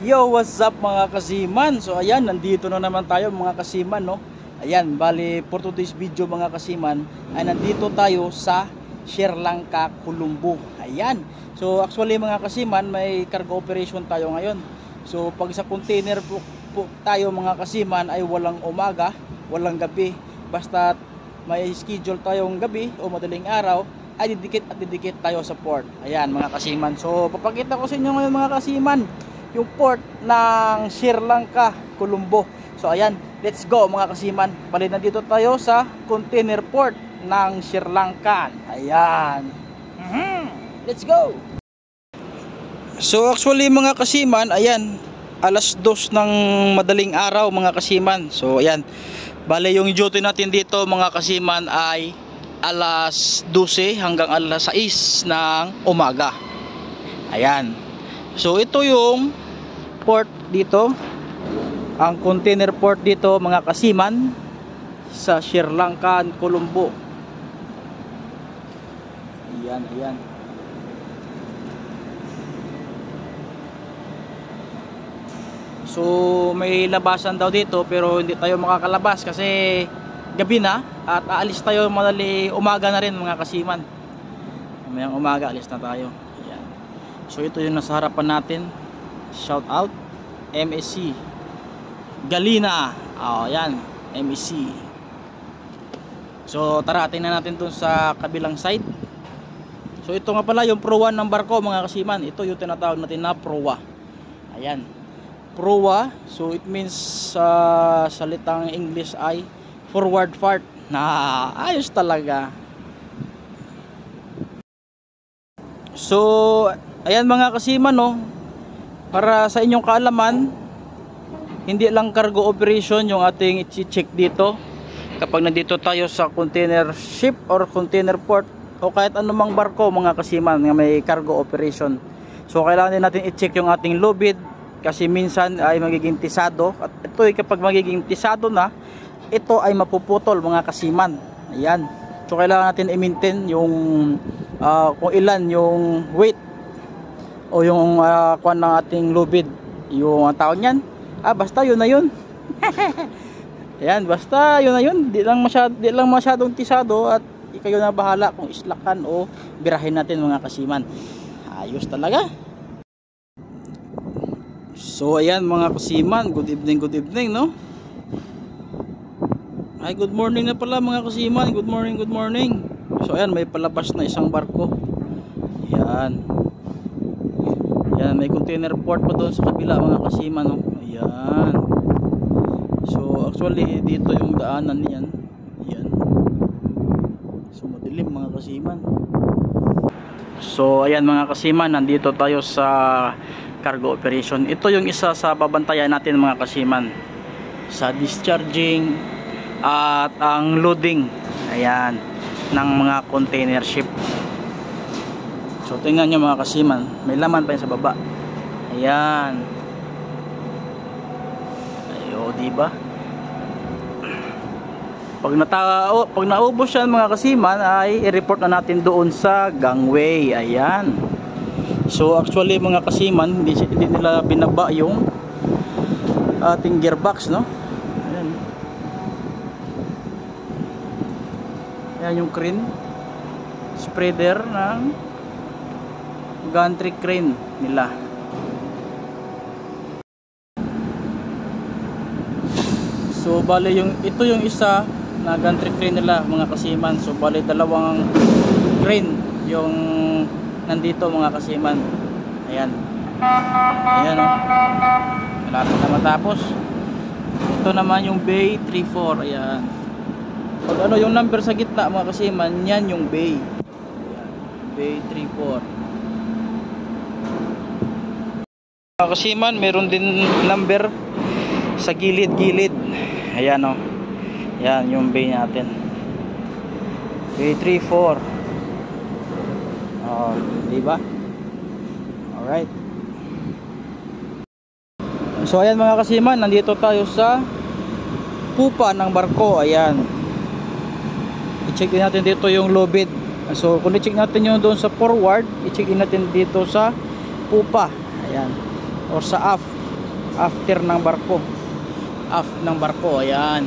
Yo, what's up mga kasiman? So ayan, nandito na naman tayo mga kasiman, no? Ayan, bali for today's video mga kasiman ay nandito tayo sa Sri Lanka, Colombo. Ayan. So actually mga kasiman, may cargo operation tayo ngayon. So pag sa container po tayo mga kasiman ay walang umaga, walang gabi. Basta may schedule tayong gabi o madaling araw ay didikit tayo sa port. Ayan mga kasiman. So papakita ko sa inyo ngayon mga kasiman yung port ng Sri Lanka, Colombo. So ayan, let's go mga kasiman. Bali nandito tayo sa container port ng Sri Lanka. Ayan. Let's go. So actually mga kasiman, ayan, alas 2 ng madaling araw mga kasiman. So ayan, bali yung duty natin dito mga kasiman ay alas 12 hanggang alas 6 ng umaga. Ayan. So ito yung port dito, ang container port dito mga kasiman sa Sri Lanka, Colombo. Ayan, ayan. So may labasan daw dito pero hindi tayo makakalabas kasi gabi na at aalis tayo madali umaga na rin mga kasiman. Mamayang umaga alis na tayo. Ayan. So ito yung nasa harapan natin. Shout out MSC Galina. Ayan, MSC. So tara, tingnan natin dun sa kabilang side. So ito nga pala yung Pro 1 ng barko mga kasiman. Ito yung tinatawag natin na Pro 1. Ayan, Pro 1. So it means salitang English ay forward part. Na ayos talaga. So ayan mga kasiman, no, para sa inyong kaalaman, hindi lang cargo operation yung ating i-check dito kapag nandito tayo sa container ship or container port o kahit anumang barko mga kasiman na may cargo operation. So kailangan din natin i-check yung ating lubid kasi minsan ay magiging tisado, at ito ay kapag magiging tisado na, ito ay mapuputol mga kasiman. Ayan. So kailangan natin i-maintain yung kung ilan yung weight o yung kuan ng ating lubid, yung taon niyan. Basta yun na yun. Ayan, basta yun na yun. Di lang masyadong tisado at ikayo na bahala kung islakan o birahin natin mga kasiman. Ayos talaga. So ayan mga kasiman, good evening, no? Ay, good morning na pala mga kasiman. Good morning. So ayan, may palabas na isang barko. Ayan. Ayan, may container port pa doon sa kabila mga kasiman, no? Ayan. So actually dito yung daanan niyan. Ayan. So madilim mga kasiman. So ayan mga kasiman, nandito tayo sa cargo operation. Ito yung isa sa babantayan natin mga kasiman, sa discharging at ang loading, ayan, ng mga container ship. So tingnan nyo mga kasiman, may laman pa yun sa baba. Ayan. Ayo, diba? Pag naubos yan mga kasiman ay i-report na natin doon sa gangway. Ayan. So actually mga kasiman, hindi nila binaba yung ating gearbox, no? Ayan. Ayan yung crane, spreader ng gantry crane nila. So bale ito yung isa na gantry crane nila mga kasiman. So bale dalawang crane yung nandito mga kasiman. Ayan. Ayan, oh. Malapit na matapos. Ito naman yung bay 34. Ayan. Pag ano yung number sa gitna mga kasiman, yan yung bay. Ayan. Bay 34. Mga kasiman, meron din number sa gilid-gilid. Ayan, oh. Yan yung bay natin. Bay 34. Oh, diba? Alright. So ayan mga kasiman, nandito tayo sa pupa ng barko. Ayan. I-check din natin dito yung lubid. So kung i-check natin yung doon sa forward, i-check din natin dito sa pupa. Ayan. Or sa aft. after ng barko. Ayan.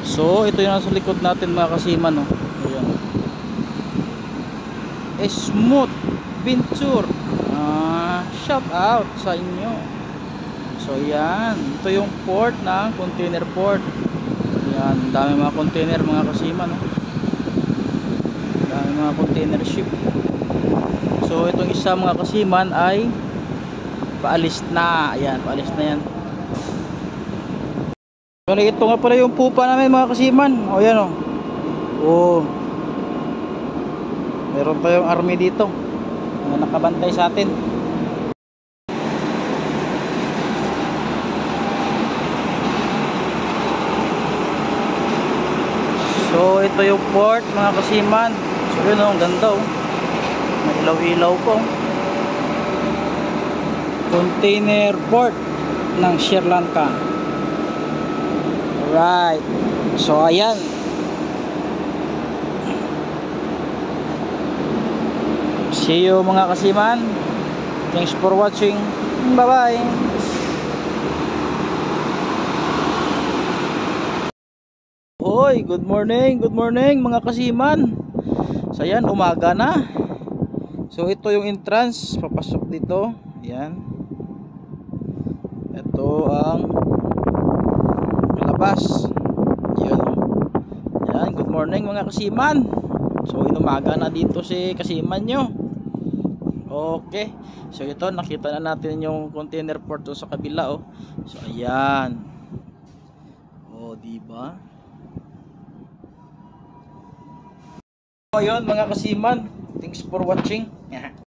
So ito yung nasa likod natin mga kasiman, no? Ayan. Smooth Venture, shout out sa inyo. So yan, ito yung port ng container port. Yan, dami mga container mga kasiman, no? Dami mga container ship. So itong isa mga kasiman ay paalis na. Ayan, paalis na yan. So ito nga pala yung pupa namin mga kasiman. O yan, o. Oh. Meron tayong army dito na nakabantay sa atin. So ito yung port mga kasiman. So yun, o, ang ganda, o. May ilaw-ilaw po. Container port ng Sri Lanka. Alright. So ayan. See you mga kasiman. Thanks for watching. Bye bye. Hoy, good morning mga kasiman. So ayan, umaga na. So ito yung entrance, papasok dito. Ayan. Ito ang labas. Ayan. Ayan, good morning mga kasiman. So inumaga na dito si kasiman nyo. Okay. So ito, nakita na natin yung container port sa kabila, oh. So ayan. Oh, diba? So ayun mga kasiman. Thanks for watching.